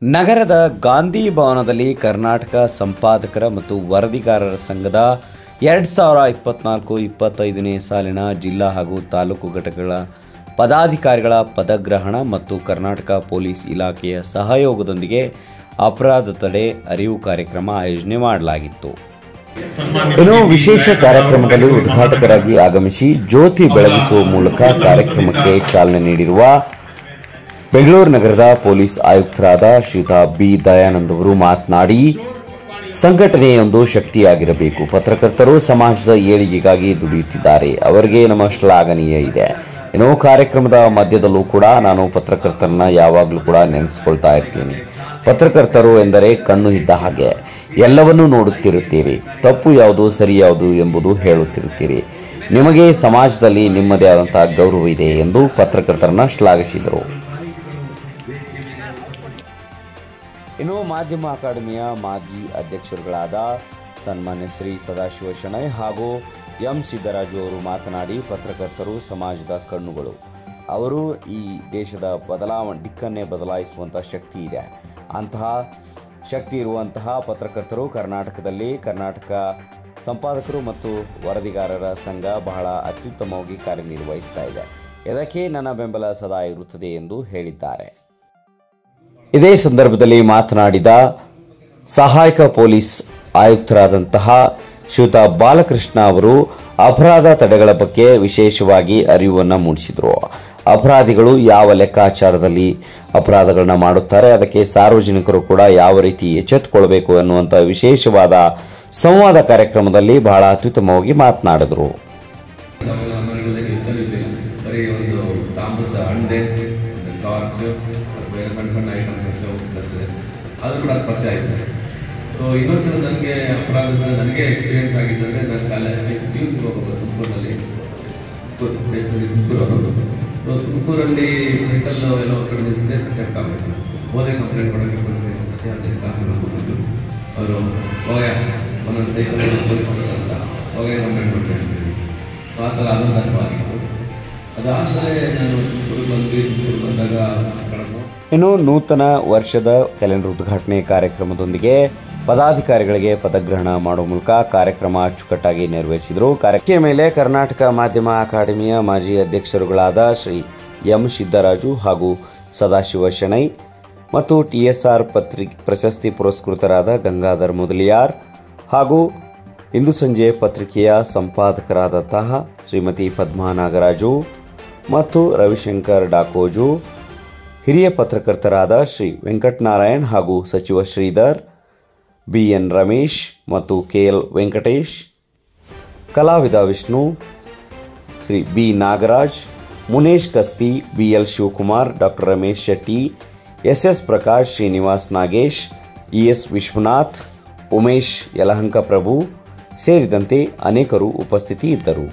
ನಗರದ ಗಾಂಧಿ ಭವನದಲ್ಲಿ ಕರ್ನಾಟಕ ಸಂಪಾದಕರ ಮತ್ತು ವರದಿಗಾರರ ಸಂಘದ 2024-25ನೇ ಸಾಲಿನ ಜಿಲ್ಲಾ ಹಾಗೂ ತಾಲೂಕು ಘಟಕಗಳ ಪದಾಧಿಕಾರಿಗಳ ಪದಗ್ರಹಣ ಮತ್ತು ಕರ್ನಾಟಕ ಪೊಲೀಸ್ ಇಲಾಖೆಯ ಸಹಯೋಗದೊಂದಿಗೆ ಅಪರಾಧ ತಡೆ ಅರಿವು ಕಾರ್ಯಕ್ರಮ ಆಯೋಜನೆ ಮಾಡಲಾಗಿತ್ತು. ಇನ್ನು ವಿಶೇಷ ಕಾರ್ಯಕ್ರಮದಲ್ಲಿ ಉದ್ಘಾಟಕರಾಗಿ ಆಗಮಿಸಿ ಜ್ಯೋತಿ ಬೆಳಗಿಸುವ ಮೂಲಕ ಕಾರ್ಯಕ್ರಮಕ್ಕೆ ಚಾಲನೆ ನೀಡಿರುವ ಬೆಂಗಳೂರು ನಗರದ ಪೊಲೀಸ್ ಆಯುಕ್ತರಾದ ಶ್ರೀಯುತ ಬಿ ದಯಾನಂದ್ ಅವರು ಮಾತನಾಡಿ, ಸಂಘಟನೆಯೊಂದು ಶಕ್ತಿಯಾಗಿರಬೇಕು. ಪತ್ರಕರ್ತರು ಸಮಾಜದ ಏಳಿಗೆಗಾಗಿ ದುಡಿಯುತ್ತಿದ್ದಾರೆ. ಅವರಿಗೆ ನಮ್ಮ ಶ್ಲಾಘನೀಯ ಇದೆ. ಇನ್ನು ಕಾರ್ಯಕ್ರಮದ ಮಧ್ಯದಲ್ಲೂ ಕೂಡ ನಾನು ಪತ್ರಕರ್ತರನ್ನ ಯಾವಾಗಲೂ ಕೂಡ ನೆನೆಸ್ಕೊಳ್ತಾ ಇರ್ತೀನಿ. ಪತ್ರಕರ್ತರು ಎಂದರೆ ಕಣ್ಣು ಇದ್ದ ಹಾಗೆ, ಎಲ್ಲವನ್ನೂ ನೋಡುತ್ತಿರುತ್ತೀರಿ. ತಪ್ಪು ಯಾವುದು ಸರಿ ಯಾವುದು ಎಂಬುದು ಹೇಳುತ್ತಿರುತ್ತೀರಿ. ನಿಮಗೆ ಸಮಾಜದಲ್ಲಿ ನಿಮ್ಮದೇ ಆದಂತಹ ಗೌರವ ಇದೆ ಎಂದು ಪತ್ರಕರ್ತರನ್ನ ಶ್ಲಾಘಿಸಿದರು. ಇನ್ನು ಮಾಧ್ಯಮ ಅಕಾಡೆಮಿಯ ಮಾಜಿ ಅಧ್ಯಕ್ಷರುಗಳಾದ ಸನ್ಮಾನ್ಯ ಶ್ರೀ ಸದಾಶಿವ ಶೆಣೈ ಹಾಗೂ ಎಂ ಸಿದ್ದರಾಜು ಅವರು ಮಾತನಾಡಿ, ಪತ್ರಕರ್ತರು ಸಮಾಜದ ಕಣ್ಣುಗಳು. ಅವರು ಈ ದೇಶದ ದಿಕ್ಕನ್ನೇ ಬದಲಾಯಿಸುವಂಥ ಶಕ್ತಿ ಇದೆ. ಅಂತಹ ಶಕ್ತಿ ಇರುವಂತಹ ಪತ್ರಕರ್ತರು ಕರ್ನಾಟಕದಲ್ಲಿ ಕರ್ನಾಟಕ ಸಂಪಾದಕರು ಮತ್ತು ವರದಿಗಾರರ ಸಂಘ ಬಹಳ ಅತ್ಯುತ್ತಮವಾಗಿ ಕಾರ್ಯನಿರ್ವಹಿಸ್ತಾ ಇದೆ. ಇದಕ್ಕೆ ನನ್ನ ಬೆಂಬಲ ಸದಾ ಇರುತ್ತದೆ ಎಂದು ಹೇಳಿದ್ದಾರೆ. ಇದೇ ಸಂದರ್ಭದಲ್ಲಿ ಮಾತನಾಡಿದ ಸಹಾಯಕ ಪೊಲೀಸ್ ಆಯುಕ್ತರಾದಂತಹ ಶ್ರೀಯುತ ಬಾಲಕೃಷ್ಣ ಅವರು ಅಪರಾಧ ತಡೆಗಳ ಬಗ್ಗೆ ವಿಶೇಷವಾಗಿ ಅರಿವನ್ನು ಮೂಡಿಸಿದರು. ಅಪರಾಧಿಗಳು ಯಾವ ಲೆಕ್ಕಾಚಾರದಲ್ಲಿ ಅಪರಾಧಗಳನ್ನ ಮಾಡುತ್ತಾರೆ, ಅದಕ್ಕೆ ಸಾರ್ವಜನಿಕರು ಕೂಡ ಯಾವ ರೀತಿ ಎಚ್ಚೆತ್ತುಕೊಳ್ಳಬೇಕು ಎನ್ನುವಂಥ ವಿಶೇಷವಾದ ಸಂವಾದ ಕಾರ್ಯಕ್ರಮದಲ್ಲಿ ಬಹಳ ಅತ್ಯುತ್ತಮವಾಗಿ ಮಾತನಾಡಿದರು. ಸಣ್ಣ ಐಟಮ್ಸ್ ಅದು ಕೂಡ ಪತ್ತೆ ಆಯಿತು. ಸೊ ಇನ್ನೊಂದ್ಸಲ ನನಗೆ ಅಪರಾಧದ ನನಗೆ ಎಕ್ಸ್ಪೀರಿಯನ್ಸ್ ಆಗಿದ್ದರೆ ನಾನು ನ್ಯೂಸ್ಗೆ ಹೋಗೋದು ತುಮಕೂರಲ್ಲಿ. ಸೊ ತುಮಕೂರಲ್ಲಿ ಸೈಕಲ್ ಎಲ್ಲ ಕಡೆ ನಿಲ್ಲಿಸಿದೆ ಚೆಕ್ ಆಗಬೇಕು. ಹೋದೆ ಕಂಪ್ಲೇಂಟ್ ಕೊಡೋಕ್ಕೆ ಪೊಲೀಸ್ ಅದೇ ಕ್ಲಾಸ್ಗಳು ಕೂತಿದ್ದು ಅವರು ಹೋಗ ಒಂದೊಂದು ಸೈಕಲ್ ಪೊಲೀಸ್ ಅಂತ ಹೋಗ ಕಂಪ್ಲೇಂಟ್ ಕೊಡ್ತೇನೆ. ಸೊ ಆ ಥರ ಅದೊಂದು ಅನುಭವ ಆಗಿತ್ತು. ಅದಾದಮೇಲೆ ನಾನು ತುಮಕೂರು ಬಂದಾಗ ಇನ್ನು ನೂತನ ವರ್ಷದ ಕ್ಯಾಲೆಂಡರ್ ಉದ್ಘಾಟನೆ ಕಾರ್ಯಕ್ರಮದೊಂದಿಗೆ ಪದಾಧಿಕಾರಿಗಳಿಗೆ ಪದಗ್ರಹಣ ಮಾಡುವ ಮೂಲಕ ಕಾರ್ಯಕ್ರಮ ಅಚ್ಚುಕಟ್ಟಾಗಿ ನೆರವೇರಿಸಿದರು. ಕಾರ್ಯಕ್ರಮದ ಮೇಲೆ ಕರ್ನಾಟಕ ಮಾಧ್ಯಮ ಅಕಾಡೆಮಿಯ ಮಾಜಿ ಅಧ್ಯಕ್ಷರುಗಳಾದ ಶ್ರೀ ಎಂ ಸಿದ್ದರಾಜು ಹಾಗೂ ಸದಾಶಿವ ಶೆಣೈ ಮತ್ತು TSR ಪ್ರಶಸ್ತಿ ಪುರಸ್ಕೃತರಾದ ಗಂಗಾಧರ್ ಮೊದಲಿಯಾರ್ ಹಾಗೂ ಇಂದು ಸಂಜೆ ಪತ್ರಿಕೆಯ ಸಂಪಾದಕರಾದಂತಹ ಶ್ರೀಮತಿ ಪದ್ಮಾ ನಾಗರಾಜು ಮತ್ತು ರವಿಶಂಕರ್ ಡಾಕೋಜು, ಹಿರಿಯ ಪತ್ರಕರ್ತರಾದ ಶ್ರೀ ವೆಂಕಟನಾರಾಯಣ್ ಹಾಗೂ ಸಚಿವ ಶ್ರೀಧರ್, BN ರಮೇಶ್ ಮತ್ತು KL ವೆಂಕಟೇಶ್, ಕಲಾವಿದ Vishnu, Shri B Nagaraj, Munesh Kasti, BL Shivakumar, doctor Ramesh Shetty, SS Prakash, Srinivas Nagesh, ES Vishwanath, Umesh Yelahanka Prabhu ಸೇರಿದಂತೆ ಅನೇಕರು ಉಪಸ್ಥಿತಿ ಇದ್ದರು.